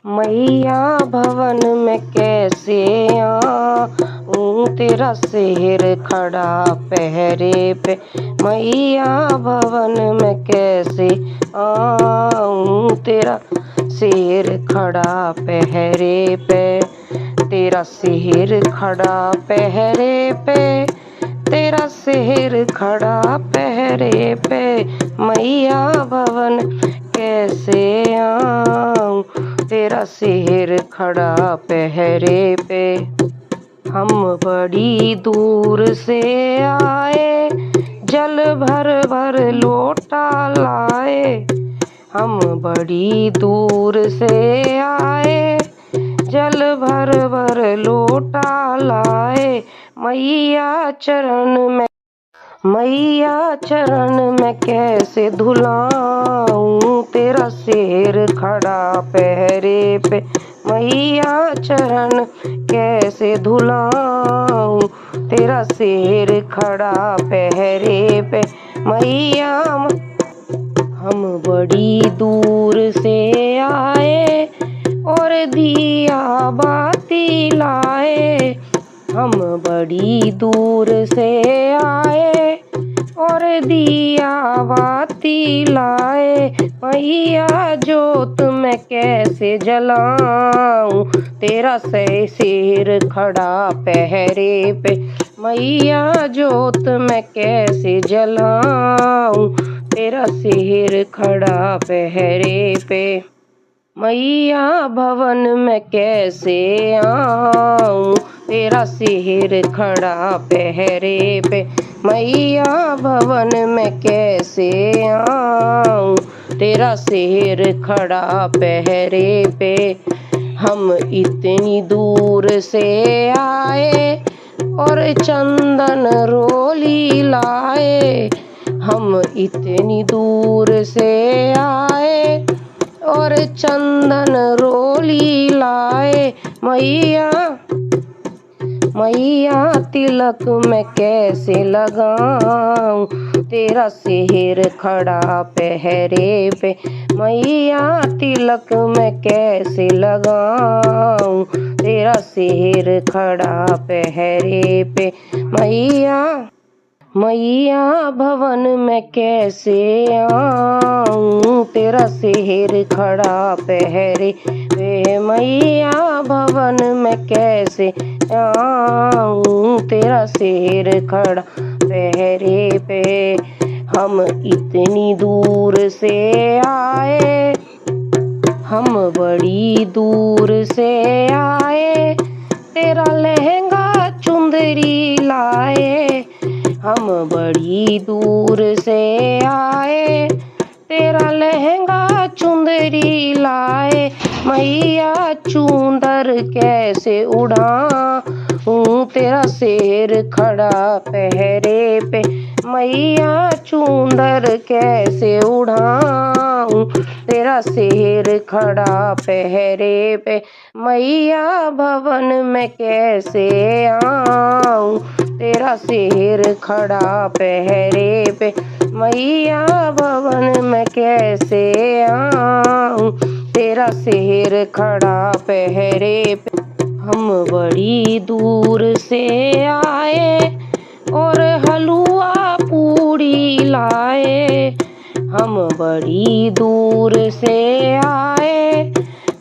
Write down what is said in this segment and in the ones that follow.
मैया भवन में कैसे आऊं, तेरा शेर खड़ा पहरे पे। मैया भवन में कैसे आऊं, तेरा शेर खड़ा पहरे पे। तेरा शेर खड़ा पहरे पे, तेरा शेर खड़ा पहरे पे। मैया भवन कैसे आऊं, तेरा शेर खड़ा पहरे पे। हम बड़ी दूर से आए, जल भर भर लोटा लाए। हम बड़ी दूर से आए, जल भर भर लोटा लाए। मैया चरण में कैसे धुलाऊं, तेरा शेर खड़ा पहरे पे। मैया चरण कैसे धुलाऊं, तेरा शेर खड़ा पहरे पे। मैया हम बड़ी दूर से आए और दिया बाती लाए। हम बड़ी दूर से आए और दिया बाती लाए। मैया जोत मैं कैसे जलाऊं, तेरा शेर खड़ा पहरे पे। मैया जोत मैं कैसे जलाऊं, तेरा शेर खड़ा पहरे पे। मैया भवन में कैसे आऊं, तेरा शेर खड़ा पहरे पे। मैया भवन में कैसे आऊं, तेरा शेर खड़ा पहरे पे। हम इतनी दूर से आए और चंदन रोली लाए। हम इतनी दूर से आए और चंदन रोली लाए। मैया तिलक मैं कैसे लगाऊं, तेरा शेर खड़ा पहरे पे। मैया तिलक मैं कैसे लगाऊं, तेरा शेर खड़ा पहरे पे। मैया भवन में कैसे आऊं, तेरा शेर खड़ा पहरे पे। मैया भवन में कैसे आऊं, तेरा शेर खड़ा पहरे पे। हम इतनी दूर से आए, हम बड़ी दूर से आए, तेरा लहंगा चुंदरी लाए। हम बड़ी दूर से आए, तेरा लहंगा चुंदरी लाए। मैया चुंदर कैसे उड़ाऊं, तेरा शेर खड़ा पहरे पे। मैया चुंदर कैसे उड़ाऊं, तेरा शेर खड़ा पहरे पे। मैया भवन में कैसे आऊं, तेरा शेर खड़ा पहरे पे। मैया भवन में कैसे आऊं, तेरा शेर खड़ा पहरे पे। हम बड़ी दूर से आए और हलवा पूड़ी लाए। हम बड़ी दूर से आए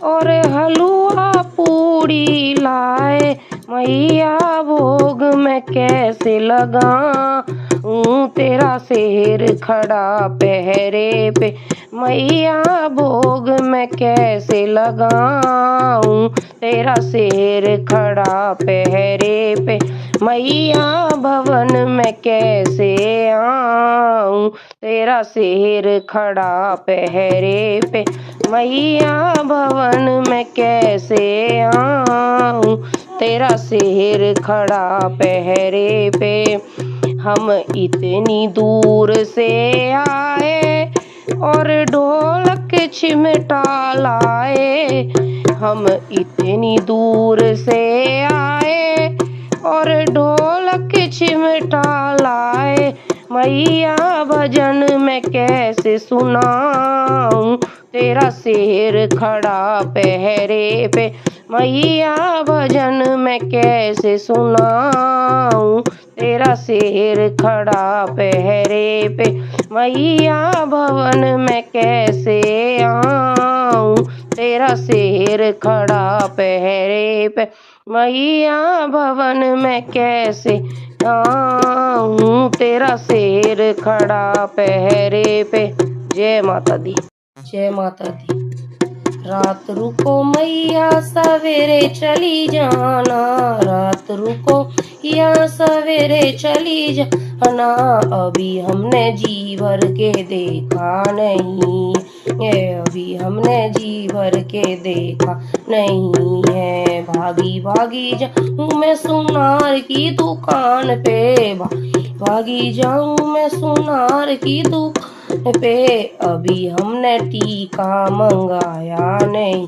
और हलवा पूड़ी लाए। मैया भोग मैं कैसे लगाऊं, तेरा शेर खड़ा पहरे पे। मैया भोग मैं कैसे लगाऊं, तेरा शेर खड़ा पहरे पे। मैया भवन में कैसे आऊं, तेरा शेर खड़ा पहरे पे। मैया भवन में कैसे आऊं, तेरा शेर खड़ा पहरे पे। हम इतनी दूर से आए और ढोलक चिमटा लाए। हम इतनी दूर से आए और ढोलक चिमटा लाए। मैया भजन मैं कैसे सुनाऊं, तेरा शेर खड़ा पहरे पे। मैया भजन मैं कैसे सुनाऊं, तेरा शेर खड़ा पहरे पे। मैया भवन में कैसे आऊं, तेरा शेर खड़ा पहरे पे। मैया भवन में कैसे आऊं, तेरा शेर खड़ा पहरे पे। जय माता दी, जय माता दी। रात रुको मैया सवेरे चली जाना, रात रुको या सवेरे चली जाना। अभी हमने जी भर के देखा नहीं, ये अभी हमने जी भर के देखा नहीं है। भागी भागी जाऊं मैं सुनार की दुकान पे, भागी जाऊं मैं सुनार की दुकान पे। अभी हमने टीका मंगाया नहीं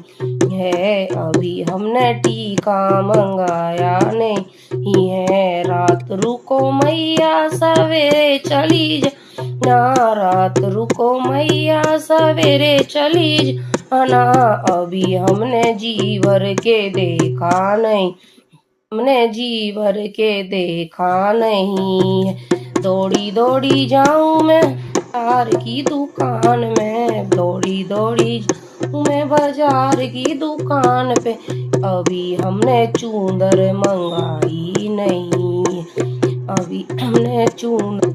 है, अभी हमने टीका मंगाया नहीं है। रात रुको मैया सवेरे चली जाना, रात रुको मैया सवेरे चली जाना। अभी हमने जी भर के देखा नहीं, हमने जी भर के देखा नहीं। दौड़ी दौड़ी जाऊं मैं बाजार की दुकान में, दौड़ी दौड़ी जाऊं मैं बाजार की दुकान पे। अभी हमने चूंदर मंगाई नहीं, अभी हमने चूंदर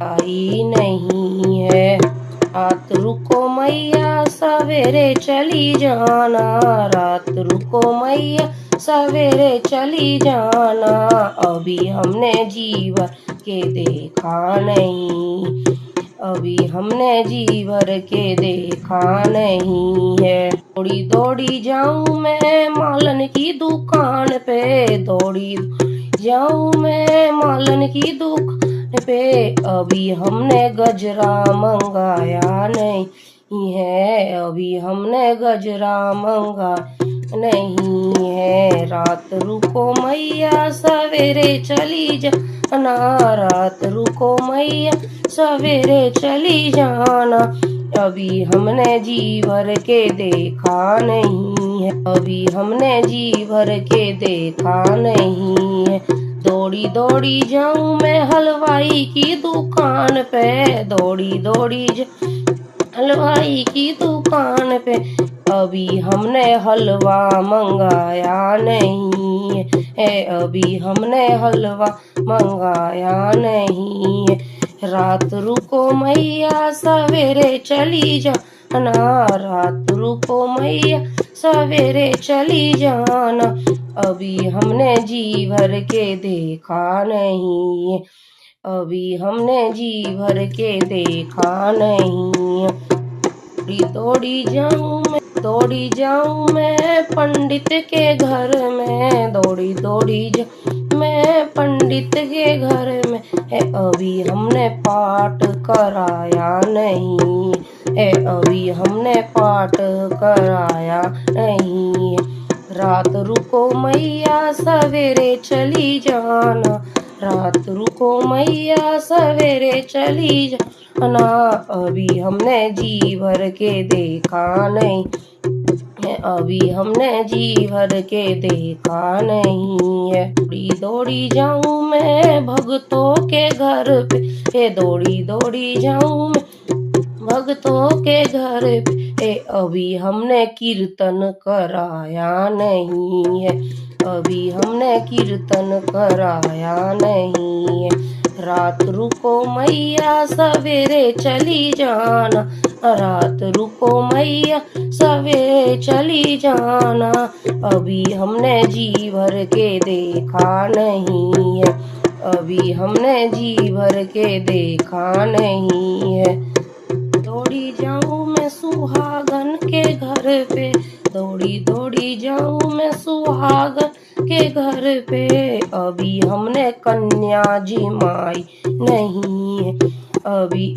नहीं है। रात रुको मैया सवेरे चली जाना, रात रुको मैया सवेरे चली जाना। अभी हमने जी भर के देखा नहीं, अभी हमने जी भर के देखा नहीं है। दौड़ी दौड़ी जाऊं मैं मालन की दुकान पे, दौड़ी जाऊं मैं मालन की दुकान पे। अभी हमने गजरा मंगाया नहीं है, अभी हमने गजरा मंगा नहीं है। रात रुको मैया सवेरे चली जाना, रात रुको मैया सवेरे चली जाना। अभी हमने जी भर के देखा नहीं है, अभी हमने जी भर के देखा नहीं है। दौड़ी दौड़ी जाऊं मैं हलवाई की दुकान पे, दौड़ी दौड़ी हलवाई की दुकान पे। अभी हमने हलवा मंगाया नहीं है, अभी हमने हलवा मंगाया नहीं है। रात रुको मैया सवेरे चली जाना, रात रुको मैया सवेरे चली जाना। अभी हमने जी भर के देखा नहीं है, अभी हमने जी भर के देखा नहीं है। दौड़ी दौड़ी जाऊं मैं, दौड़ी जाऊं मैं पंडित के घर में, दौड़ी दौड़ी जाऊं मैं पंडित के घर में है। अभी हमने पाठ कराया नहीं है, अभी हमने पाठ कराया नहीं है। रात रुको मैया सवेरे चली जाना, रात रुको मैया सवेरे चली जाना। अभी हमने जी भर के देखा नहीं, अभी हमने जी भर के देखा नहीं है। दौड़ी दौड़ी जाऊं मैं भगतों के घर पे, दौड़ी दौड़ी जाऊं मैं भगतों के घर पे। अभी हमने कीर्तन कराया नहीं है, अभी हमने कीर्तन कराया नहीं है। रात रुको मैया सवेरे चली जाना, रात रुको मैया सवेरे चली जाना। अभी हमने जी भर के देखा नहीं है, अभी हमने जी भर के देखा नहीं है। दौड़ी जाऊं मैं सुहागन के घर पे, दौड़ी दौड़ी जाऊं मैं सुहागन के घर पे। अभी हमने कन्या जिमाई नहीं है, अभी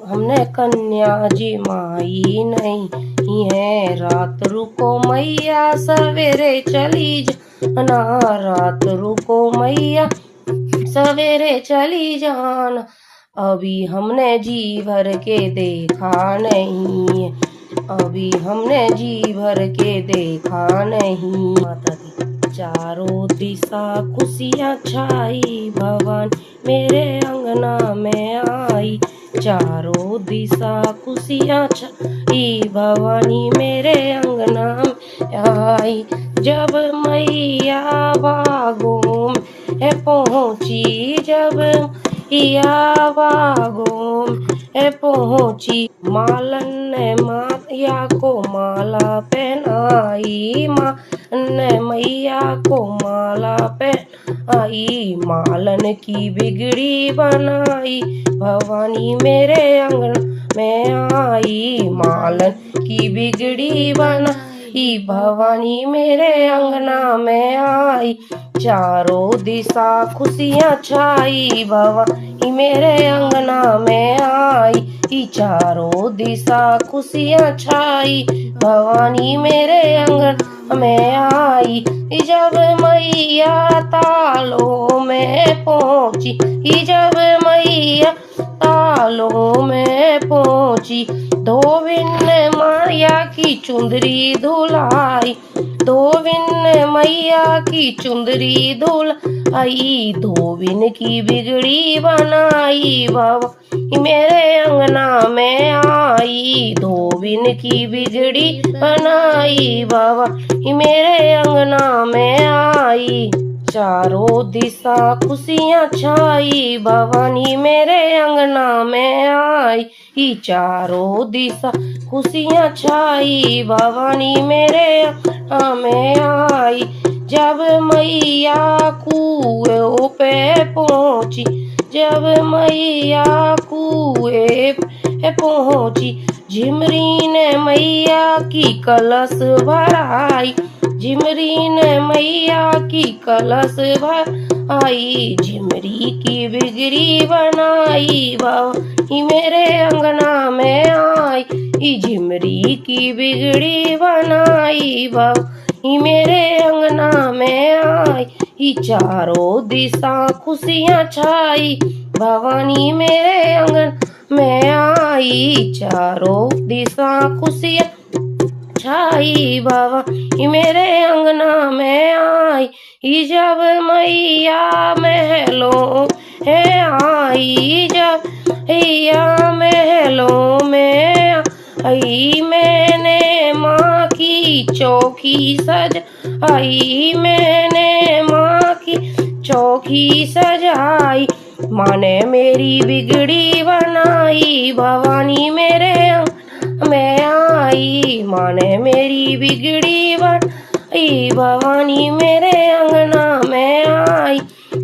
हमने कन्या जिमाई नहीं है। रात रुको मैया सवेरे चली जाना, रात रुको मैया सवेरे चली जाना। अभी हमने जी भर के देखा नहीं है, अभी हमने जी भर के देखा नहीं। माता दी। चारों दिशा खुशियाँ छाई, भवानी मेरे अंगना में आई। चारों दिशा खुशियाँ छाई, भवानी मेरे अंगना में आई। जब मैया बागों में पहुँची, जब मैया बागों में पहुँची, मालन ने मैया को माला पहनाई। मालन ने मैया को माला पहनाई। मालन की बिगड़ी बनाई, भवानी मेरे अंगना में आई। मालन की बिगड़ी बनाई, भवानी मेरे अंगना में आई। चारों दिशा खुशियाँ छाई, भवानी मेरे अंगना में आई। चारों दिशा खुशियाँ छाई, भवानी मेरे अंगना में आई। जब मैया तालों में पहुँची, जब मैया तालों में पहुँची, धोबिन ने मैया की चुंदरी धुलाई। धोबिन ने मैया की चुंदरी धुलाई। धोबिन की बिगड़ी बनाई, भवानी मेरे अंगना में आई। धोबिन की बिगड़ी बनाई, भवानी मेरे अंगना में आई। चारों दिशा खुशियाँ छाई, भवानी मेरे अंगना में आई। चारों दिशा खुशियाँ छाई, भवानी मेरे अंगना में आई। जब मैया कुएं पे पहुँची, जब मैया कुएं पे पहुँची, झिमरी ने मैया की कलश भराई। झिमरी ने मैया की कलश भराई। झिमरी की बिगड़ी बनाई, भवानी मेरे अंगना में आई। झिमरी की बिगड़ी बनाई, भवानी मेरे अंगना में आई। चारों दिशा खुशियाँ छाई, भवानी मेरे अंगना में आई। चारों दिशा खुशियाँ छाई, भवानी मेरे अंगना में आई। जब मैया महलों है आई, जब मैया महलों में आई। मैंने माँ की चौकी सजाई, मैंने माँ की चौकी सजाई। माँ ने मेरी बिगड़ी बनाई, भवानी मेरे अंगना में आई। माँ ने मेरी बिगड़ी बनाई, भवानी मेरे अंगना में आई।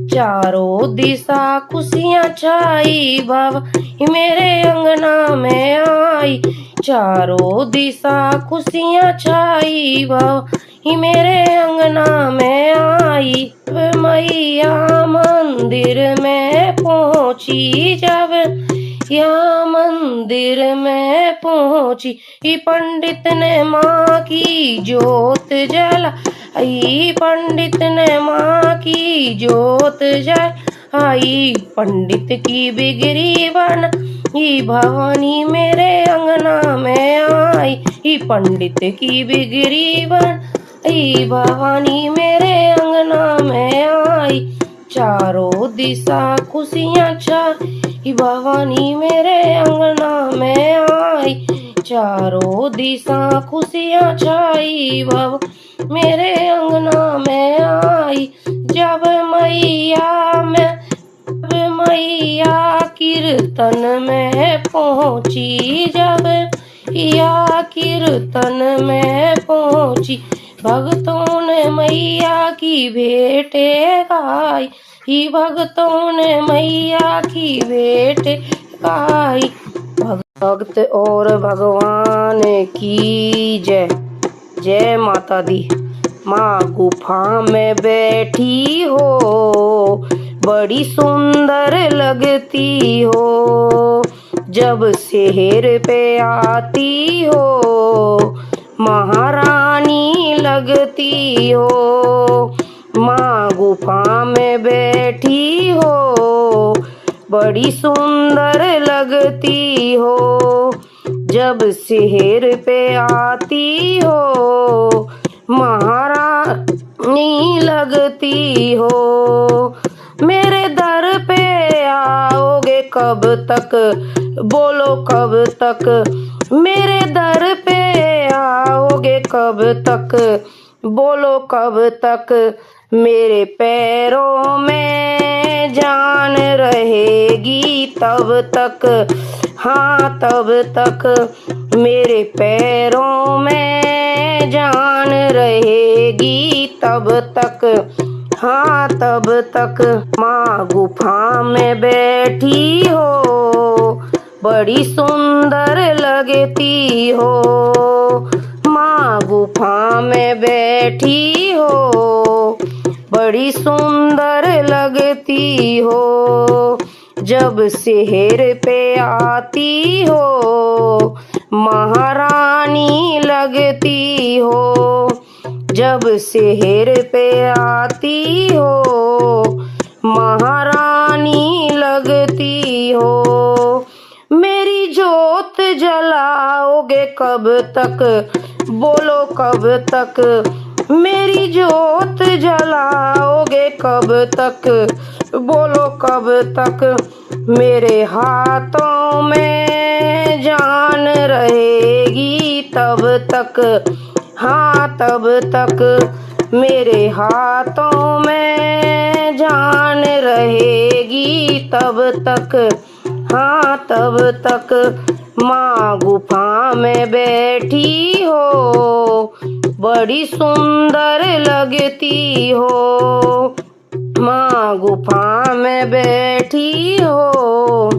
चारों दिशा खुशियाँ छाई, भवानी मेरे अंगना में आई। चारों दिशा खुशियाँ छाई, भवानी मेरे अंगना में आई। मैया मंदिर में पहुँची, जब या मंदिर में पहुँची, पंडित ने माँ की जोत जलाई। पंडित ने माँ की जोत जलाई। पंडित की बिगड़ी बनाई, भवानी मेरे अंगना में आई। पंडित की बिगड़ी बनाई, भवानी मेरे अंगना में आई। चारों दिशा खुशियाँ छाई, भवानी मेरे अंगना में आई। चारों दिशा खुशियाँ छाई, भवानी मेरे अंगना में आई। जब मैया कीर्तन में पहुँची, जब मैया कीर्तन में पहुँची, भक्तों ने मैया की भेंटें गाई। भक्तों ने मैया की भेंटें गाई। भक्त और भगवान की जय। जय माता दी। माँ गुफा में बैठी हो, बड़ी सुंदर लगती हो। जब शहर पे आती हो, महारानी लगती हो। माँ गुफा में बैठी हो, बड़ी सुंदर लगती हो। जब सिर पे आती हो, महारानी लगती हो। मेरे दर पे आओगे कब तक, बोलो कब तक, मेरे दर पे आओगे कब तक, बोलो कब तक। मेरे पैरों में जान रहेगी तब तक, हाँ तब तक। मेरे पैरों में जान रहेगी तब तक, हाँ तब तक। माँ गुफा में बैठी हो, बड़ी सुंदर लगती हो। माँ गुफा में बैठी हो, बड़ी सुंदर लगती हो। जब सिर पे आती हो, महारानी लगती हो। जब सिर पे आती हो, महारानी लगती हो। मेरी जोत जलाओगे कब तक, बोलो कब तक, मेरी जोत जलाओगे कब तक, बोलो कब तक। मेरे हाथों में जान रहेगी तब तक, हाँ तब तक। मेरे हाथों में जान रहेगी तब तक, हाँ तब तक। माँ गुफा में बैठी हो, बड़ी सुंदर लगती हो। माँ गुफा में बैठी हो,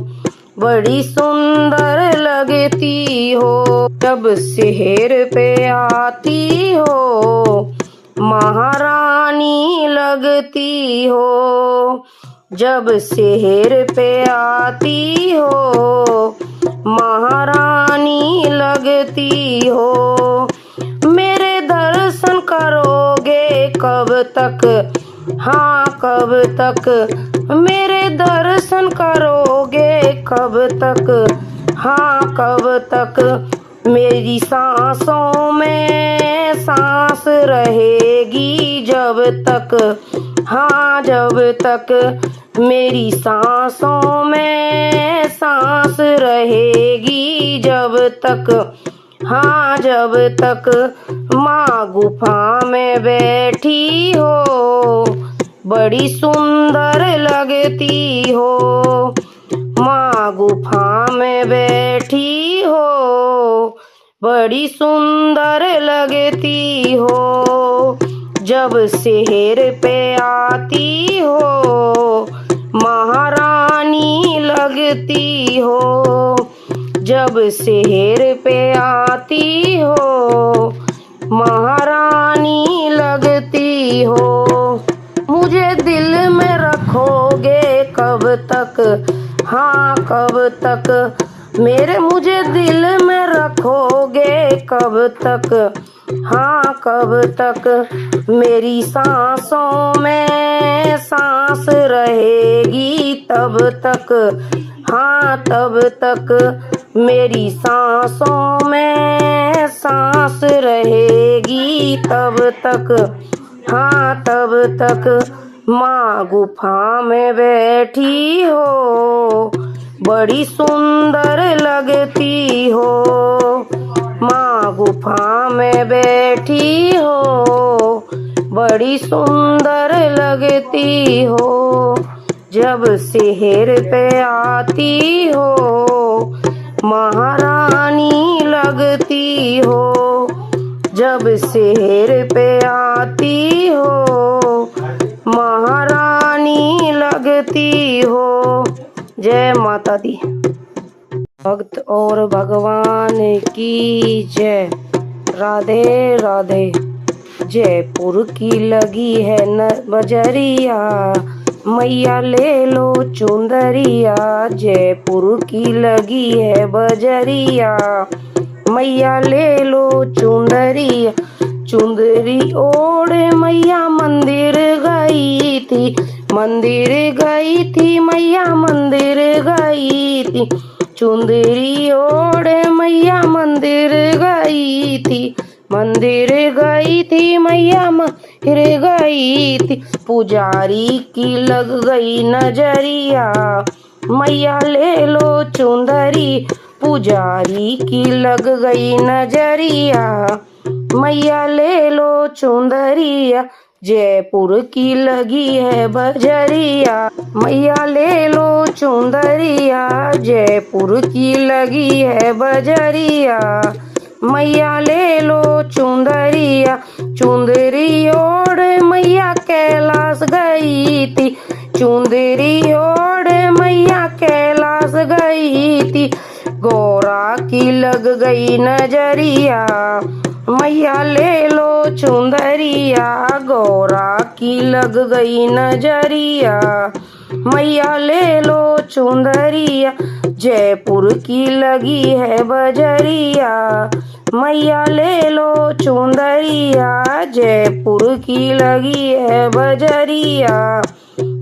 बड़ी सुंदर लगती हो। जब सिर पे आती हो, महारानी लगती हो। जब सिर पे आती हो, महारानी लगती हो। मेरे दर्शन करोगे कब तक, हाँ कब तक। मेरे दर्शन करोगे कब तक, हाँ कब तक। मेरी सांसों में सांस रहेगी जब तक, हाँ जब तक। मेरी सांसों में सांस रहेगी जब तक, हाँ जब तक। माँ गुफा में बैठी हो, बड़ी सुंदर लगती हो। माँ गुफा में बैठी हो, बड़ी सुंदर लगती हो। जब सिर पे आती हो, महारानी लगती हो। जब सिर पे आती हो, महारानी लगती हो। मुझे दिल में रखोगे कब तक, हाँ कब तक। मेरे मुझे दिल में रखोगे कब तक, हाँ कब तक। मेरी सांसों में सांस रहेगी तब तक, हाँ तब तक। मेरी सांसों में सांस रहेगी तब तक, हाँ तब तक। माँ गुफा में बैठी हो, बड़ी सुंदर लगती हो। माँ गुफा में बैठी हो, बड़ी सुंदर लगती हो। जब सिर पे आती हो, महारानी लगती हो। जब सिर पे आती हो, महारानी लगती हो। जय माता दी। भक्त और भगवान की जय। राधे राधे। जयपुर की लगी है न बजरिया, मैया ले लो चुंदरिया। जयपुर की लगी है बजरिया, मैया ले लो चुंदरिया। चुंदरी ओढ़े मैया मंदिर गई थी, मंदिर गई थी मैया मंदिर गई थी। चुंदरी ओढ़े मैया मंदिर गई थी, मंदिर गई थी मैया मंदिर गई थी। पुजारी की लग गई नजरिया, मैया ले लो चुंदरी। पुजारी की लग गई नजरिया, मैया ले लो चुंदरिया। जयपुर की लगी है बजरिया, मैया ले लो चुंदरिया। जयपुर की लगी है बजरिया, मैया ले लो चुंदरिया। चुंदरी ओढ़ मैया कैलाश गई थी, चुंदरी ओढ़ मैया कैलाश गई थी। गौरा की लग गई नजरिया, मैया ले लो चुंदरिया। गौरा की लग गई नजरिया, मैया ले लो चुंदरिया। जयपुर की लगी है बजरिया, मैया ले लो चुंदरिया। जयपुर की लगी है बजरिया,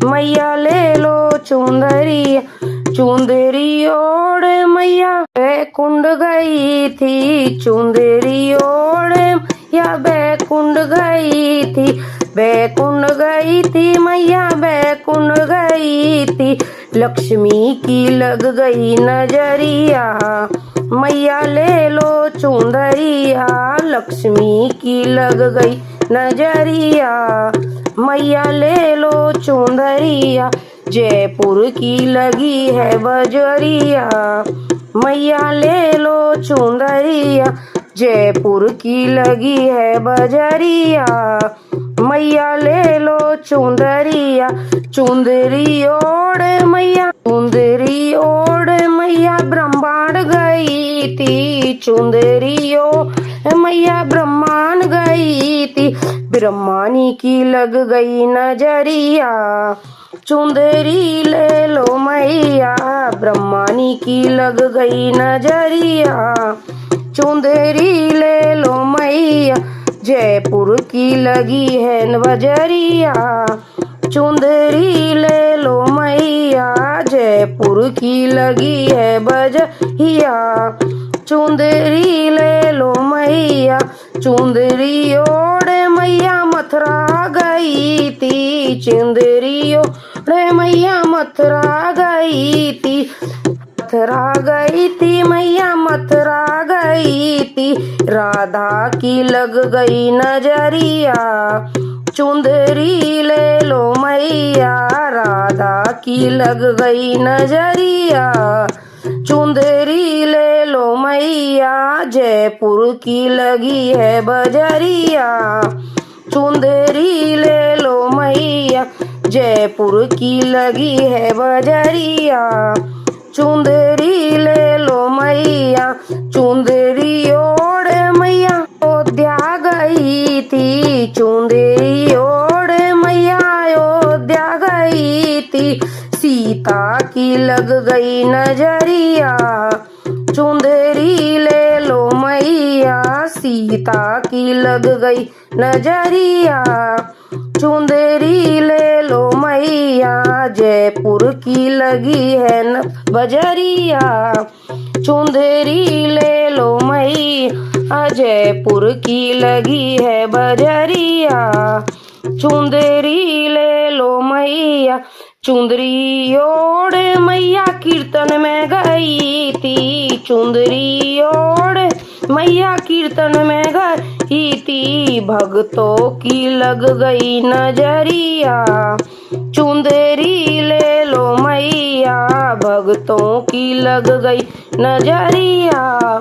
मैया ले लो चुंदरिया। चुंदरी ओढ़ मैया बैकुंड गई थी, चुंदरी ओढ़ मैया बैकुंड गई थी। बैकुंड गई थी मैया बैकुंड गई थी। लक्ष्मी की लग गई नजरिया, मैया ले लो चुंदरिया। लक्ष्मी की लग गई नजरिया, मैया ले लो चुंदरिया। जयपुर की लगी है बजरिया, मैया ले लो चुंदरिया। जयपुर की लगी है बजरिया, मैया ले लो चुंदरिया। चुंदरी ओढ़ मैया, चुंदरी ओढ़ मैया ब्रह्मांड गई थी। चुंदरी ओढ़ मैया ब्रह्मांड गई थी। ब्रह्मानी की लग गई नजरिया, चुंदरी ले लो मैया। ब्रह्मानी की लग गई नजरिया, चुंदरी ले लो मैया। जयपुर की लगी है बजरिया, चुंदरी ले लो मैया। जयपुर की लगी है बजरिया, चुंदरी ले लो मैया। चुंदरी ओढ़ मैया मथुरा गई थी, चुंदरी ओढ़ मैया मथुरा गई थी। मथुरा गई थी मैया मथुरा गई थी। राधा की लग गई नजरिया, चुंदरी ले लो मैया। राधा की लग गई नजरिया, चुंदरी ले लो मैया। जयपुर की लगी है बजरिया, चुंदरी ले लो मैया। जयपुर की लगी है बजरिया, चुंदरी ले लो मैया। चुंदरी ओढ़ मैया अयोध्या गई थी, चुंदरी ओढ़ मैया अयोध्या गई थी। सीता की लग गई नजरिया, चुंदरी ले लो मैया। सीता की लग गई नजरिया, चुंदरी ले लो मैया। जयपुर की लगी है न बजरिया, चुंदरी ले लो मैया। जयपुर की लगी है बजरिया, चुंदरी ले लो मैया। चुंदरी ओढ़ मैया कीर्तन में गई थी, चुंदरी ओढ़ मैया कीर्तन में गई थी। भक्तों की लग गई नजरिया, चुंदरी ले लो मैया। भक्तों की लग गई नजरिया,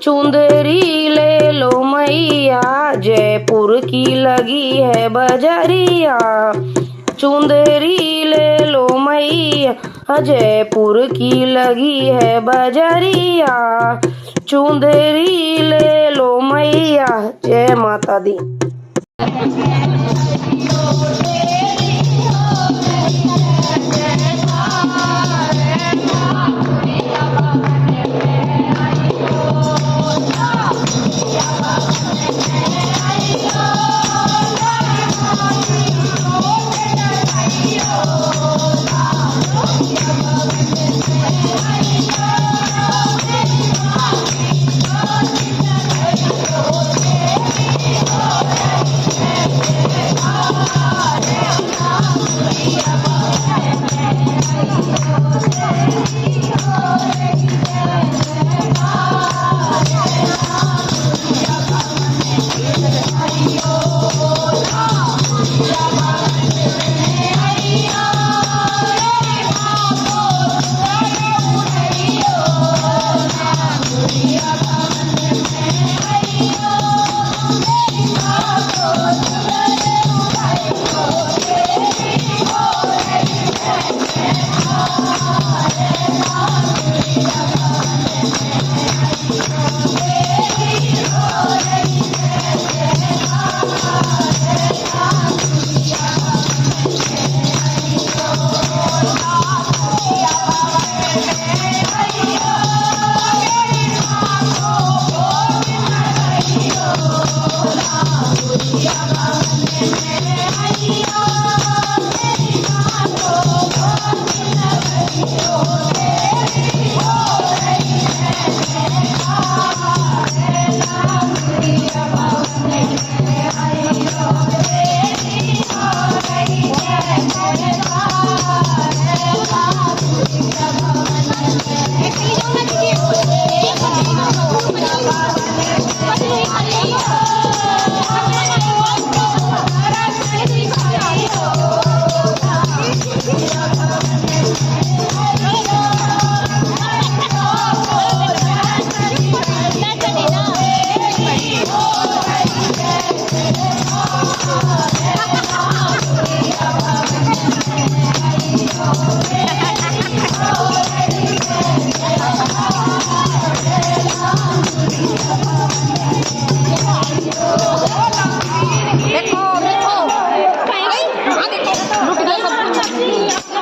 चुंदरी ले लो मैया। जयपुर की लगी है बजरिया, चुंदरी ले लो मैया। जयपुर की लगी है बजरिया, चुंदरी ले लो मैया। जय माता दी। जी